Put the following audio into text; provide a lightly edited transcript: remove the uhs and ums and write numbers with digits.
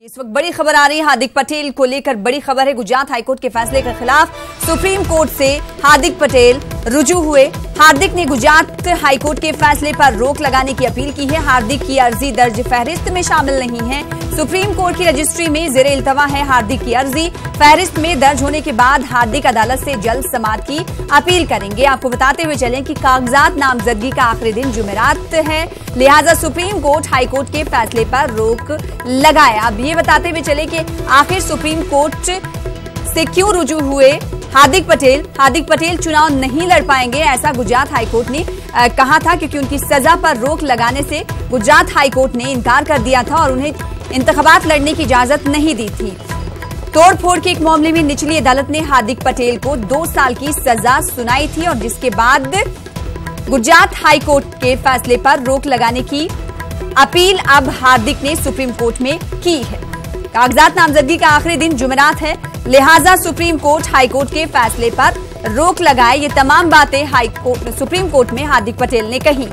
इस वक्त बड़ी खबर आ रही है हार्दिक पटेल को लेकर। बड़ी खबर है, गुजरात हाईकोर्ट के फैसले के खिलाफ सुप्रीम कोर्ट से हार्दिक पटेल रुजू हुए। हार्दिक ने गुजरात हाईकोर्ट के फैसले पर रोक लगाने की अपील की है। हार्दिक की अर्जी दर्ज फहरिस्त में शामिल नहीं है। सुप्रीम कोर्ट की रजिस्ट्री में जेर इल्तवा है हार्दिक की अर्जी। फहरिस्त में दर्ज होने के बाद हार्दिक अदालत से जल्द समाअत की अपील करेंगे। आपको बताते हुए चलें कि कागजात नामजदगी का आखिरी दिन जुमेरात है, लिहाजा सुप्रीम कोर्ट हाईकोर्ट के फैसले पर रोक लगाए। अब ये बताते हुए चले कि आखिर सुप्रीम कोर्ट से क्यों रुजू हुए हार्दिक पटेल चुनाव नहीं लड़ पाएंगे, ऐसा गुजरात हाईकोर्ट ने कहा था, क्योंकि उनकी सजा पर रोक लगाने से गुजरात हाईकोर्ट ने इनकार कर दिया था और उन्हें इंतखाबात लड़ने की इजाजत नहीं दी थी। तोड़फोड़ के एक मामले में निचली अदालत ने हार्दिक पटेल को 2 साल की सजा सुनाई थी और जिसके बाद गुजरात हाईकोर्ट के फैसले पर रोक लगाने की अपील अब हार्दिक ने सुप्रीम कोर्ट में की है। कागजात नामजदगी का आखिरी दिन जुमेरात है, लिहाजा सुप्रीम कोर्ट हाईकोर्ट के फैसले पर रोक लगाए। ये तमाम बातें सुप्रीम कोर्ट में हार्दिक पटेल ने कही।